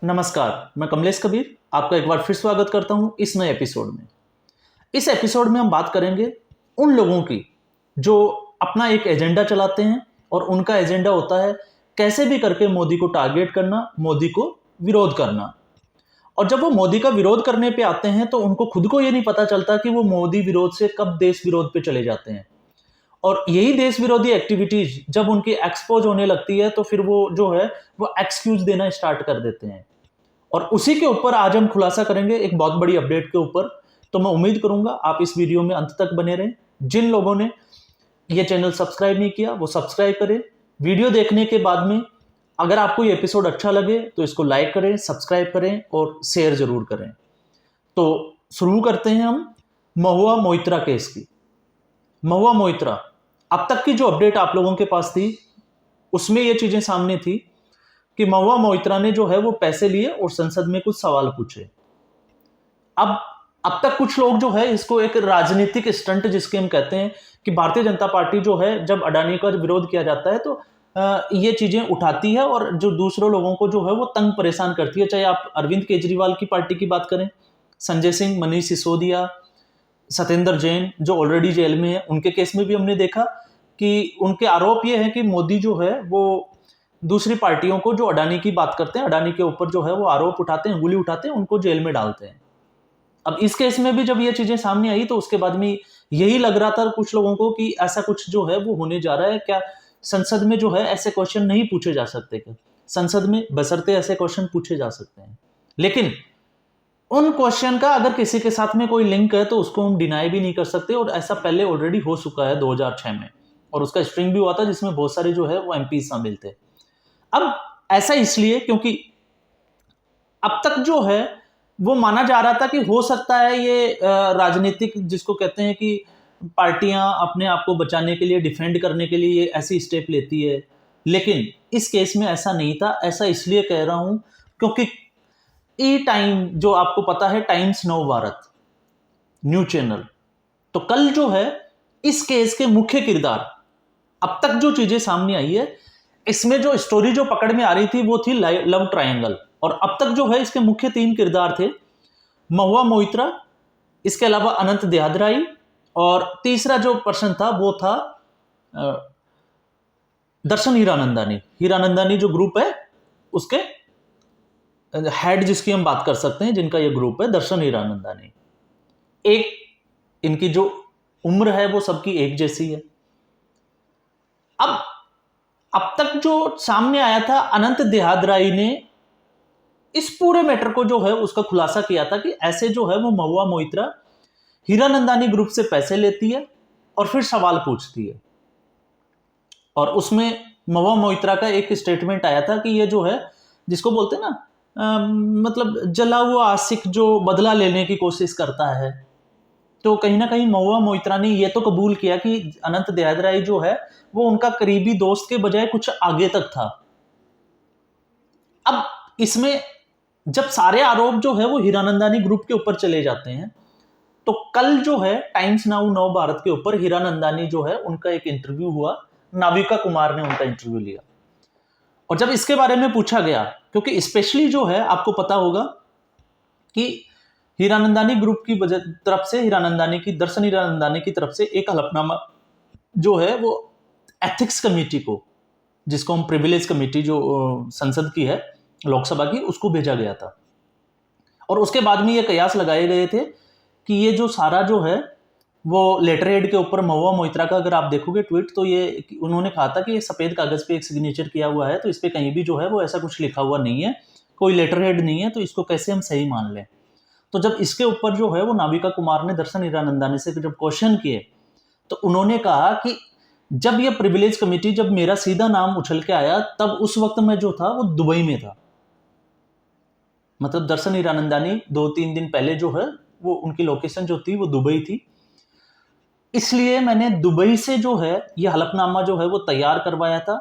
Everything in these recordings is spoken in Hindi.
नमस्कार, मैं कमलेश कबीर आपका एक बार फिर स्वागत करता हूं इस नए एपिसोड में। इस एपिसोड में हम बात करेंगे उन लोगों की जो अपना एक एजेंडा चलाते हैं और उनका एजेंडा होता है कैसे भी करके मोदी को टारगेट करना, मोदी को विरोध करना। और जब वो मोदी का विरोध करने पे आते हैं तो उनको खुद को ये नहीं पता चलता कि वो मोदी विरोध से कब देश विरोध पे चले जाते हैं। और यही देश विरोधी एक्टिविटीज जब उनकी एक्सपोज होने लगती है तो फिर वो जो है वो एक्सक्यूज देना स्टार्ट कर देते हैं। और उसी के ऊपर आज हम खुलासा करेंगे एक बहुत बड़ी अपडेट के ऊपर। तो मैं उम्मीद करूंगा आप इस वीडियो में अंत तक बने रहें। जिन लोगों ने ये चैनल सब्सक्राइब नहीं किया वो सब्सक्राइब करें। वीडियो देखने के बाद में अगर आपको ये एपिसोड अच्छा लगे तो इसको लाइक करें, सब्सक्राइब करें और शेयर जरूर करें। तो शुरू करते हैं हम महुआ मोइत्रा केस की। महुआ मोइत्रा, अब तक की जो अपडेट आप लोगों के पास थी उसमें ये चीजें सामने थी कि महुआ मोइत्रा ने जो है वो पैसे लिए और संसद में कुछ सवाल पूछे। अब तक कुछ लोग जो है इसको एक राजनीतिक स्टंट जिसके हम कहते हैं कि भारतीय जनता पार्टी जो है जब अडानी का विरोध किया जाता है तो ये चीजें उठाती है और जो दूसरों लोगों को जो है वो तंग परेशान करती है। चाहे आप अरविंद केजरीवाल की पार्टी की बात करें, संजय सिंह, मनीष सिसोदिया, सत्येंद्र जैन जो ऑलरेडी जेल में है, उनके केस में भी हमने देखा कि उनके आरोप ये है कि मोदी जो है वो दूसरी पार्टियों को जो अडानी की बात करते हैं, अडानी के ऊपर जो है वो आरोप उठाते हैं, अंगुली उठाते हैं, उनको जेल में डालते हैं। अब इस केस में भी जब ये चीजें सामने आई तो उसके बाद में यही लग रहा था कुछ लोगों को कि ऐसा कुछ जो है वो होने जा रहा है। क्या संसद में जो है ऐसे क्वेश्चन नहीं पूछे जा सकते? क्या संसद में बशर्ते ऐसे क्वेश्चन पूछे जा सकते हैं? लेकिन उन क्वेश्चन का अगर किसी के साथ में कोई लिंक है तो उसको हम डिनाई भी नहीं कर सकते। और ऐसा पहले ऑलरेडी हो चुका है 2006 में, और उसका स्ट्रिंग भी हुआ था जिसमें बहुत सारे जो है वो एमपी शामिल थे। अब ऐसा इसलिए क्योंकि अब तक जो है वो माना जा रहा था कि हो सकता है ये राजनीतिक जिसको कहते हैं कि पार्टियां अपने आप को बचाने के लिए, डिफेंड करने के लिए ये ऐसी स्टेप लेती है। लेकिन इस केस में ऐसा नहीं था। ऐसा इसलिए कह रहा हूं क्योंकि ई टाइम जो आपको पता है, टाइम्स नव भारत न्यूज चैनल, तो कल जो है इस केस के मुख्य किरदार, अब तक जो चीजें सामने आई है इसमें जो स्टोरी जो पकड़ में आ रही थी वो थी लव ट्रायंगल। और अब तक जो है इसके मुख्य 3 किरदार थे, महुआ मोइत्रा, इसके अलावा अनंत देहादराई, और तीसरा जो पर्सन था वो था दर्शन हीरानंदानी। हीरानंदानी जो ग्रुप है उसके हेड जिसकी हम बात कर सकते हैं, जिनका ये ग्रुप है दर्शन हीरानंदानी। एक इनकी जो उम्र है वो सबकी एक जैसी है। अब तक जो सामने आया था, अनंत देहादराई ने इस पूरे मैटर को जो है उसका खुलासा किया था कि ऐसे जो है वो महुआ मोइत्रा हीरानंदानी ग्रुप से पैसे लेती है और फिर सवाल पूछती है। और उसमें महुआ मोइत्रा का एक स्टेटमेंट आया था कि ये जो है जिसको बोलते हैं ना मतलब जला हुआ आशिक जो बदला लेने की कोशिश करता है। तो कहीं ना कहीं महुआ मोइत्रा ने ये तो कबूल किया कि अनंत देहादराई जो है वो उनका करीबी दोस्त के बजाय कुछ आगे तक था। अब इसमें जब सारे आरोप जो है वो हीरानंदानी ग्रुप के ऊपर चले जाते हैं तो कल जो है टाइम्स नाउ नव भारत के ऊपर हीरानंदानी जो है उनका एक इंटरव्यू हुआ, नाविका कुमार ने उनका इंटरव्यू लिया। और जब इसके बारे में पूछा गया, क्योंकि स्पेशली जो है आपको पता होगा कि हीरानंदानी ग्रुप की तरफ से, हीरानंदानी की, दर्शन हीरानंदानी की तरफ से एक हलफनामा जो है वो एथिक्स कमेटी को, जिसको हम प्रिविलेज कमेटी जो संसद की है, लोकसभा की, उसको भेजा गया था। और उसके बाद में ये कयास लगाए गए थे कि ये जो सारा जो है वो लेटर हेड के ऊपर महुआ मोइत्रा का अगर आप देखोगे ट्वीट तो ये उन्होंने कहा था कि ये सफेद कागज पे एक सिग्नेचर किया हुआ है, तो इस पे कहीं भी जो है वो ऐसा कुछ लिखा हुआ नहीं है, कोई लेटर हेड नहीं है, तो इसको कैसे हम सही मान लें। तो जब इसके ऊपर जो है वो नाविका कुमार ने दर्शन हीरानंदानी से जब क्वेश्चन किए तो उन्होंने कहा कि जब ये प्रिविलेज कमेटी, जब मेरा सीधा नाम उछल के आया तब उस वक्त मैं जो था वो दुबई में था। मतलब दर्शन हीरानंदानी 2-3 दिन पहले जो है वो उनकी लोकेशन जो थी वो दुबई थी, इसलिए मैंने दुबई से जो है ये हलफनामा जो है वो तैयार करवाया था।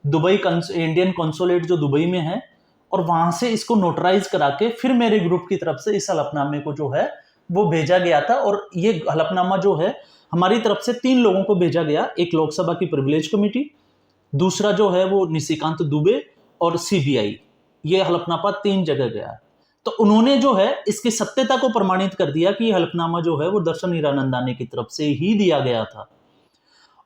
दुबई इंडियन कॉन्सुलेट जो दुबई में है, और वहां से इसको नोटराइज करा के फिर मेरे ग्रुप की तरफ से इस हलफनामे को जो है वो भेजा गया था। और ये हलफनामा जो है हमारी तरफ से 3 लोगों को भेजा गया, एक लोकसभा की प्रिविलेज कमेटी, दूसरा जो है वो निशिकांत दुबे, और सीबीआई। ये हलफनामा 3 जगह गया है। तो उन्होंने जो है इसकी सत्यता को प्रमाणित कर दिया कि ये हलफनामा जो है वो दर्शन हीरानंदानी की तरफ से ही दिया गया था।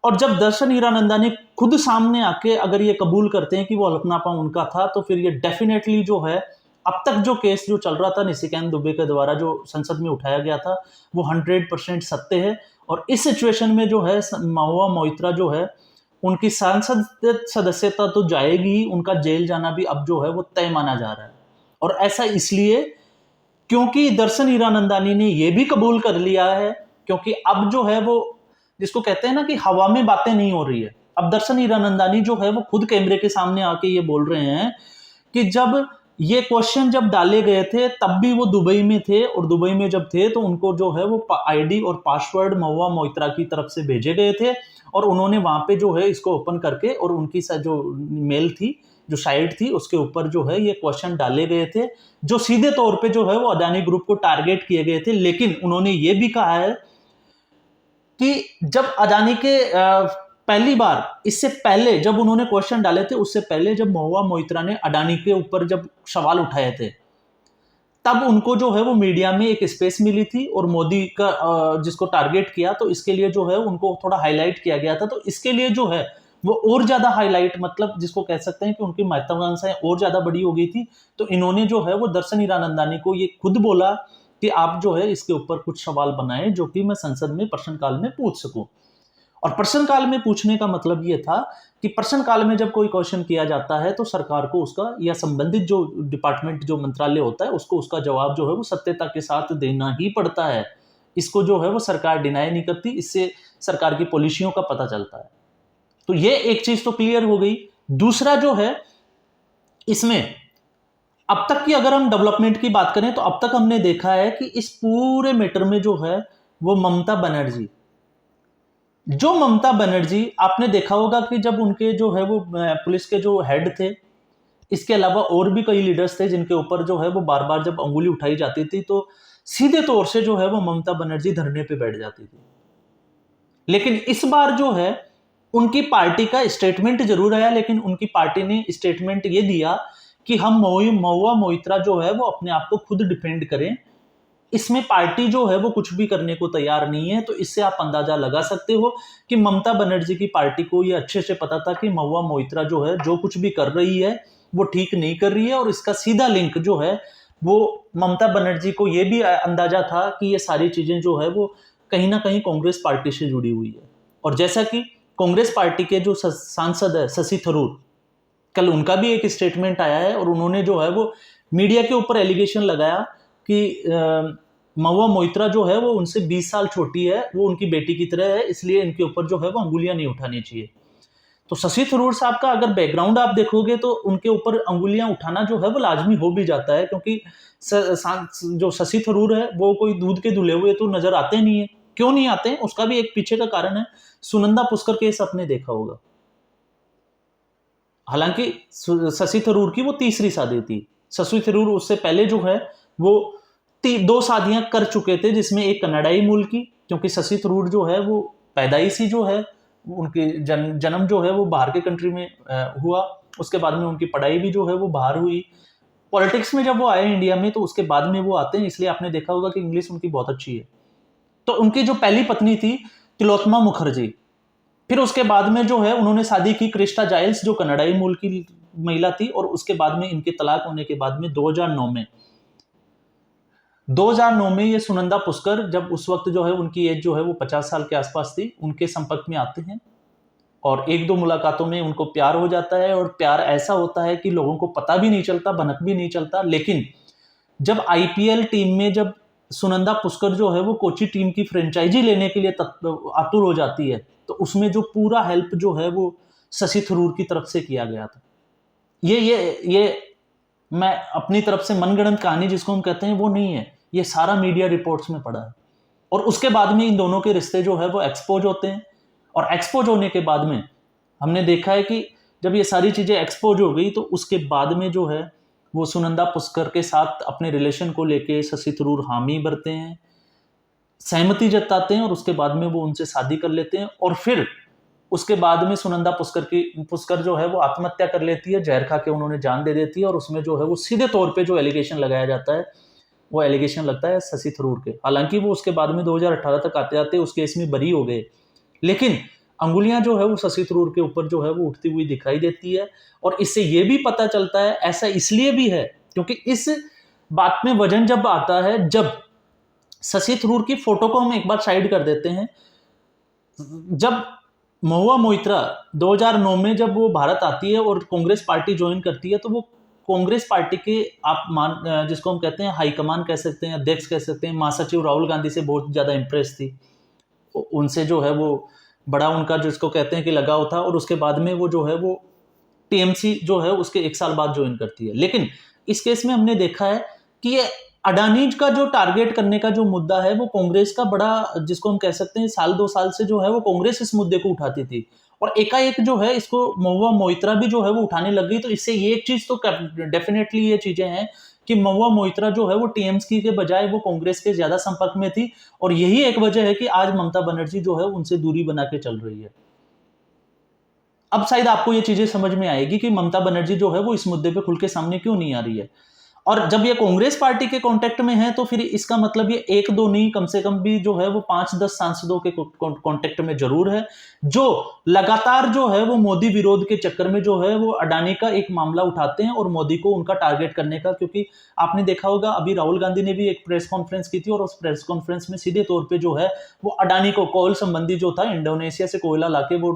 और जब दर्शन हीरानंदानी खुद सामने आके अगर ये कबूल करते हैं कि वो हलफनामा उनका था, तो फिर ये डेफिनेटली जो है अब तक जो केस जो चल रहा था निशिकांत दुबे के द्वारा जो संसद में उठाया गया था वो 100% सत्य है। और इस सिचुएशन में जो है महुआ मोइत्रा जो है उनकी सांसद सदस्यता तो जाएगी ही, उनका जेल जाना भी अब जो है वो तय माना जा रहा है। और ऐसा इसलिए क्योंकि दर्शन हीरानंदानी ने ये भी कबूल कर लिया है, क्योंकि अब जो है वो जिसको कहते हैं ना कि हवा में बातें नहीं हो रही है। अब दर्शन हीरानंदानी जो है वो खुद कैमरे के सामने आके ये बोल रहे हैं कि जब ये क्वेश्चन जब डाले गए थे तब भी वो दुबई में थे, और दुबई में जब थे तो उनको जो है वो आईडी और पासवर्ड महुआ मोइत्रा की तरफ से भेजे गए थे, और उन्होंने वहां पे जो है इसको ओपन करके और उनकी जो मेल थी, जो साइट थी, उसके ऊपर जो है ये क्वेश्चन डाले गए थे जो सीधे तौर पे जो है वो अडानी ग्रुप को टारगेट किए गए थे। लेकिन उन्होंने ये भी कहा है कि जब अडानी के पहली बार, इससे पहले जब उन्होंने क्वेश्चन डाले थे, उससे पहले जब महुआ मोइत्रा ने अडानी के ऊपर जब सवाल उठाए थे, तब उनको जो है वो मीडिया में एक स्पेस मिली थी और मोदी का जिसको टारगेट किया, तो इसके लिए जो है उनको थोड़ा हाईलाइट किया गया था। तो इसके लिए जो है वो और ज्यादा हाईलाइट, मतलब जिसको कह सकते हैं कि उनकी महत्वाकांक्षाएं और ज्यादा बड़ी हो गई थी। तो इन्होंने जो है वो दर्शन हीरानंदानी को ये खुद बोला कि आप जो है इसके ऊपर कुछ सवाल बनाए जो कि मैं संसद में प्रश्नकाल में पूछ सकूं। और प्रश्नकाल में पूछने का मतलब ये था कि प्रश्नकाल में जब कोई क्वेश्चन किया जाता है तो सरकार को उसका या संबंधित जो डिपार्टमेंट जो मंत्रालय होता है उसको उसका जवाब जो है वो सत्यता के साथ देना ही पड़ता है। इसको जो है वो सरकार डिनाई नहीं करती, इससे सरकार की पॉलिसियों का पता चलता है। तो ये एक चीज तो क्लियर हो गई। दूसरा जो है इसमें अब तक की अगर हम डेवलपमेंट की बात करें तो अब तक हमने देखा है कि इस पूरे मैटर में जो है वो ममता बनर्जी आपने देखा होगा कि जब उनके जो है वो पुलिस के जो हेड थे, इसके अलावा और भी कई लीडर्स थे जिनके ऊपर जो है वो बार बार जब अंगुली उठाई जाती थी तो सीधे तौर से जो है वो ममता बनर्जी धरने पे बैठ जाती थी। लेकिन इस बार जो है उनकी पार्टी का स्टेटमेंट जरूर आया, लेकिन उनकी पार्टी ने स्टेटमेंट ये दिया कि हम महुआ मोइत्रा जो है वो अपने आप को खुद डिफेंड करें, इसमें पार्टी जो है वो कुछ भी करने को तैयार नहीं है। तो इससे आप अंदाजा लगा सकते हो कि ममता बनर्जी की पार्टी को ये अच्छे से पता था कि महुआ मोइत्रा जो है जो कुछ भी कर रही है वो ठीक नहीं कर रही है, और इसका सीधा लिंक जो है वो ममता बनर्जी को ये भी अंदाजा था कि ये सारी चीजें जो है वो कहीं ना कहीं कांग्रेस पार्टी से जुड़ी हुई है। और जैसा कि कांग्रेस पार्टी के जो सांसद है शशि थरूर, कल उनका भी एक स्टेटमेंट आया है और उन्होंने जो है वो मीडिया के ऊपर एलिगेशन लगाया कि महुआ मोइत्रा जो है वो उनसे 20 साल छोटी है, वो उनकी बेटी की तरह है, इसलिए इनके ऊपर जो है वो अंगुलियां नहीं उठानी चाहिए। तो शशि थरूर साहब का अगर बैकग्राउंड आप देखोगे तो उनके ऊपर अंगुलियां उठाना जो है वो लाजमी हो भी जाता है, क्योंकि जो शशि थरूर है वो कोई दूध के धुले हुए तो नजर आते नहीं है। क्यों नहीं आते हैं उसका भी एक पीछे का कारण है। सुनंदा पुष्कर केस आपने देखा होगा, हालांकि शशि थरूर की वो तीसरी शादी थी। शशि थरूर उससे पहले जो है वो 2 शादियां कर चुके थे, जिसमें एक कनाडाई मूल की, क्योंकि शशि थरूर जो है वो पैदाइशी जो है उनके जन्म जो है वो बाहर के कंट्री में हुआ। उसके बाद में उनकी पढ़ाई भी जो है वो बाहर हुई। पॉलिटिक्स में जब वो आए इंडिया में तो उसके बाद में वो आते हैं, इसलिए आपने देखा होगा कि इंग्लिश उनकी बहुत अच्छी है। तो उनकी जो पहली पत्नी थी तिलोत्तमा मुखर्जी, फिर उसके बाद में जो है उन्होंने शादी की क्रिस्टा जाइल्स जो कनाडाई मूल की महिला थी, और उसके बाद में इनके तलाक होने के बाद में 2009 में ये सुनंदा पुष्कर, जब उस वक्त जो है उनकी एज जो है वो 50 साल के आसपास थी, उनके संपर्क में आते हैं और 1-2 मुलाकातों में उनको प्यार हो जाता है। और प्यार ऐसा होता है कि लोगों को पता भी नहीं चलता, भनक भी नहीं चलता। लेकिन जब आईपीएल टीम में जब सुनंदा पुष्कर जो है वो कोची टीम की फ्रेंचाइजी लेने के लिए आतुर हो जाती है, तो उसमें जो पूरा हेल्प जो है वो शशि थरूर की तरफ से किया गया था। ये मैं अपनी तरफ से मनगढ़ंत कहानी जिसको हम कहते हैं वो नहीं है, ये सारा मीडिया रिपोर्ट्स में पड़ा है। और उसके बाद में इन दोनों के रिश्ते जो है वो एक्सपोज होते हैं, और एक्सपोज होने के बाद में हमने देखा है कि जब ये सारी चीजें एक्सपोज हो गई तो उसके बाद में जो है वो सुनंदा पुष्कर के साथ अपने रिलेशन को लेके शशि थरूर हामी भरते हैं, सहमति जताते हैं, और उसके बाद में वो उनसे शादी कर लेते हैं। और फिर उसके बाद में सुनंदा पुष्कर जो है वो आत्महत्या कर लेती है, जहर खा के उन्होंने जान दे देती है। और उसमें जो है वो सीधे तौर पे जो एलिगेशन लगाया जाता है वो एलिगेशन लगता है शशि थरूर के। हालांकि वो उसके बाद में 2018 तक आते आते उस केस में बरी हो गए, लेकिन अंगुलियां जो है वो शशि थरूर के ऊपर जो है वो उठती हुई दिखाई देती है। और इससे ये भी पता चलता है, ऐसा इसलिए भी है क्योंकि इस बात में वजन जब आता है, जब शशि थरूर की फोटो को हम एक बार साइड कर देते हैं, जब महुआ मोइत्रा 2009 में जब वो भारत आती है और कांग्रेस पार्टी ज्वाइन करती है, तो वो कांग्रेस पार्टी के आप जिसको हम कहते हैं हाईकमान कह सकते हैं, अध्यक्ष कह सकते हैं, महासचिव राहुल गांधी से बहुत ज्यादा इंप्रेस थी। उनसे जो है वो बड़ा उनका जिसको कहते हैं कि लगाव था। और उसके बाद में वो जो है वो टीएमसी जो है उसके 1 साल बाद ज्वाइन करती है। लेकिन इस केस में हमने देखा है कि ये अडानी का जो टारगेट करने का जो मुद्दा है वो कांग्रेस का बड़ा, जिसको हम कह सकते हैं 1-2 साल से जो है वो कांग्रेस इस मुद्दे को उठाती थी, और एकाएक जो है इसको महुआ मोइत्रा भी जो है वो उठाने लग गई। तो इससे ये एक चीज तो डेफिनेटली ये चीजें हैं कि महुआ मोइत्रा जो है वो टीएमसी के बजाय वो कांग्रेस के ज्यादा संपर्क में थी, और यही एक वजह है कि आज ममता बनर्जी जो है उनसे दूरी बना के चल रही है। अब शायद आपको ये चीजें समझ में आएगी कि ममता बनर्जी जो है वो इस मुद्दे पे खुल के सामने क्यों नहीं आ रही है। और जब ये कांग्रेस पार्टी के कांटेक्ट में है तो फिर इसका मतलब ये 1-2 नहीं, कम से कम भी जो है वो 5-10 सांसदों के कांटेक्ट में जरूर है, जो लगातार जो है वो मोदी विरोध के चक्कर में जो है वो अडानी का एक मामला उठाते हैं और मोदी को उनका टारगेट करने का। क्योंकि आपने देखा होगा अभी राहुल गांधी ने भी एक प्रेस कॉन्फ्रेंस की थी, और उस प्रेस कॉन्फ्रेंस में सीधे तौर पर जो है वो अडानी को कोल संबंधी जो था, इंडोनेशिया से कोयला लाके वो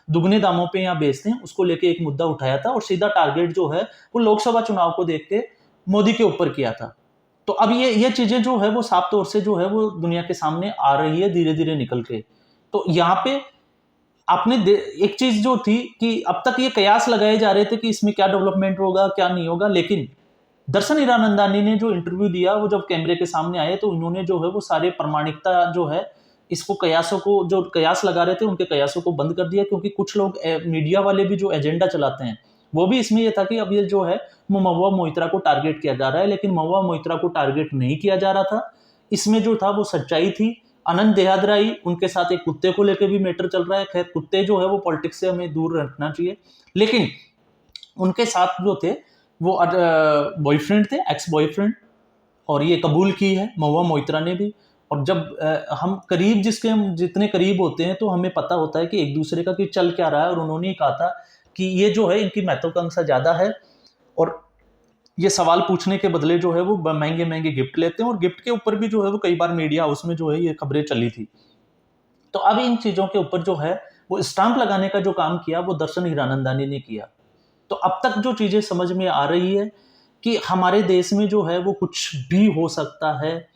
दुगने दामों पे यहाँ बेचते हैं, उसको लेके एक मुद्दा उठाया था, और सीधा टारगेट जो है वो लोकसभा चुनाव को देख के मोदी के ऊपर किया था। तो अब ये चीजें जो है वो साफ तौर से जो है वो दुनिया के सामने आ रही है धीरे धीरे निकल के। तो यहाँ पे आपने एक चीज जो थी कि अब तक ये कयास लगाए जा रहे थे कि इसमें क्या डेवलपमेंट होगा क्या नहीं होगा, लेकिन दर्शन हीरानंदानी ने जो इंटरव्यू दिया, वो जब कैमरे के सामने आए तो उन्होंने जो है वो सारे प्रामाणिकता जो है इसको कयासों को, जो कयास लगा रहे थे उनके कयासों को बंद कर दिया। क्योंकि कुछ लोग मीडिया वाले भी जो एजेंडा चलाते हैं वो भी इसमें ये था कि अब ये जो है वो महुआ मोइत्रा को टारगेट किया जा रहा है, लेकिन महुआ मोइत्रा को टारगेट नहीं किया जा रहा था। इसमें जो था वो सच्चाई थी। अनंत देहादराई, उनके साथ एक कुत्ते को लेकर भी मैटर चल रहा है। खैर कुत्ते जो है वो पॉलिटिक्स से हमें दूर रखना चाहिए, लेकिन उनके साथ जो थे वो बॉयफ्रेंड थे, एक्स बॉयफ्रेंड, और ये कबूल की है महुआ मोइत्रा ने भी। और जब हम करीब हम जितने करीब होते हैं तो हमें पता होता है कि एक दूसरे का कि चल क्या रहा है। और उन्होंने कहा था कि ये जो है इनकी महत्वाकांक्षा ज्यादा है, और ये सवाल पूछने के बदले जो है वो महंगे महंगे गिफ्ट लेते हैं, और गिफ्ट के ऊपर भी जो है वो कई बार मीडिया हाउस में जो है ये खबरें चली थी। तो अब इन चीजों के ऊपर जो है वो स्टाम्प लगाने का जो काम किया वो दर्शन हीरानंदानी ने किया। तो अब तक जो चीजें समझ में आ रही है कि हमारे देश में जो है वो कुछ भी हो सकता है।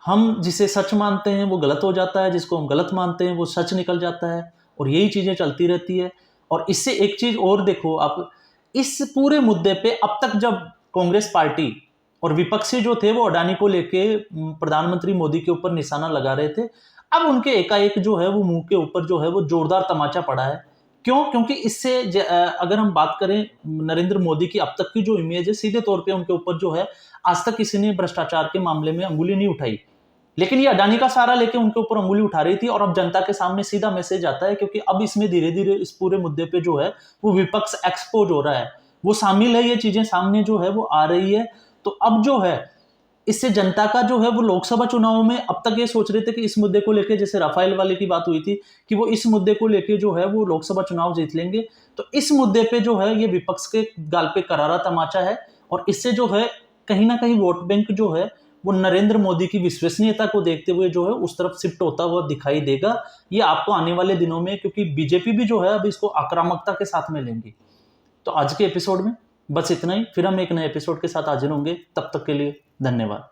हम जिसे सच मानते हैं वो गलत हो जाता है, जिसको हम गलत मानते हैं वो सच निकल जाता है, और यही चीजें चलती रहती है। और इससे एक चीज और देखो आप, इस पूरे मुद्दे पे अब तक जब कांग्रेस पार्टी और विपक्षी जो थे वो अडानी को लेके प्रधानमंत्री मोदी के ऊपर निशाना लगा रहे थे, अब उनके एकाएक जो है वो मुंह के ऊपर जो है वो जोरदार तमाचा पड़ा है। क्यों? क्योंकि इससे अगर हम बात करें नरेंद्र मोदी की अब तक की जो इमेज है, सीधे तौर पे उनके ऊपर जो है आज तक किसी ने भ्रष्टाचार के मामले में अंगुली नहीं उठाई, लेकिन ये अडानी का सहारा लेके उनके ऊपर अंगुली उठा रही थी। और अब जनता के सामने सीधा मैसेज आता है, क्योंकि अब इसमें धीरे धीरे इस पूरे मुद्दे पे जो है वो विपक्ष एक्सपोज हो रहा है, वो शामिल है, ये चीजें सामने जो है वो आ रही है। तो अब जो है इससे जनता का जो है वो लोकसभा चुनाव में, अब तक ये सोच रहे थे कि इस मुद्दे को लेके, जैसे राफेल वाले की बात हुई थी कि वो इस मुद्दे को लेके जो है वो लोकसभा चुनाव जीत लेंगे, तो इस मुद्दे पे जो है ये विपक्ष के गाल पे करारा तमाचा है। और इससे जो है कहीं ना कहीं वोट बैंक जो है वो नरेंद्र मोदी की विश्वसनीयता को देखते हुए जो है उस तरफ शिफ्ट होता हुआ दिखाई देगा। ये आपको आने वाले दिनों में, क्योंकि बीजेपी भी जो है अब इसको आक्रामकता के साथ में लेंगी। तो आज के एपिसोड में बस इतना ही, फिर हम एक नए एपिसोड के साथ हाजिर होंगे। तब तक के लिए धन्यवाद।